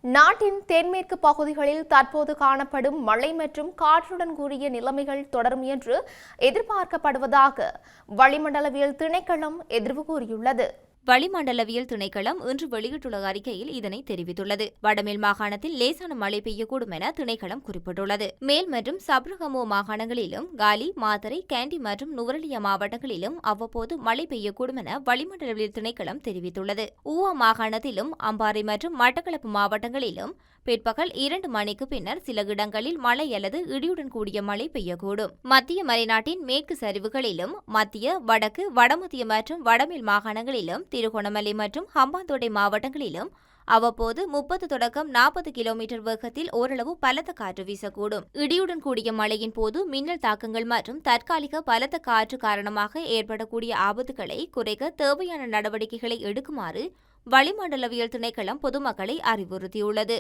நாட்டின் தென்மேற்கு பகுதிகளில் தற்போது காணப்படும் மழை மற்றும் காற்றுடன் கூடிய நிலைமைகள் தொடரும் என்று எதிர்பார்க்கப்படுவதாக வளிமண்டலவியல் திணைக்களம் எதிர்வு கூறியுள்ளது. வளிமண்டலவியல் திணைக்களம் இன்று வெளியிட்டுள்ள அறிக்கையில் இதனை தெரிவித்துள்ளது. வடமேல் மாகாணத்தில் லேசான மழை பெய்யக்கூடும் என திணைக்களம் குறிப்பிட்டுள்ளது. மேல் மற்றும் சப்ரகமோ மாகாணங்களிலும் காலி, மாத்தறை, கேண்டி மற்றும் நுவரெலியா மாவட்டங்களிலும் அவ்வப்போது மழை பெய்யக்கூடும் என வளிமண்டலவியல் திணைக்களம் தெரிவித்துள்ளது. ஊவா மாகாணத்திலும் அம்பாறை மற்றும் மட்டக்களப்பு மாவட்டங்களிலும் பிற்பகல் 2 மணிக்கு பின்னர் சில இடங்களில் மழை அல்லது இடியுடன் கூடிய மழை பெய்யக்கூடும். மத்திய மலைநாட்டின் மேற்கு சரிவுகளிலும் மத்திய, வடக்கு, வடமத்திய மற்றும் வடமேல் மாகாணங்களிலும் திருகோணமலை மற்றும் ஹம்பாந்தோட்டை மாவட்டங்களிலும் அவ்வப்போது 30 தொடக்கம் 40 கிலோமீட்டர் வேகத்தில் ஓரளவு பலத்த காற்று வீசக்கூடும். இடியுடன் கூடிய மழையின் போது மின்னல் தாக்கங்கள் மற்றும் தற்காலிக பலத்த காற்று காரணமாக ஏற்படக்கூடிய ஆபத்துகளை குறைக்க தேவையான நடவடிக்கைகளை எடுக்குமாறு வளிமண்டலவியல் திணைக்களம் பொதுமக்களை அறிவுறுத்தியுள்ளது.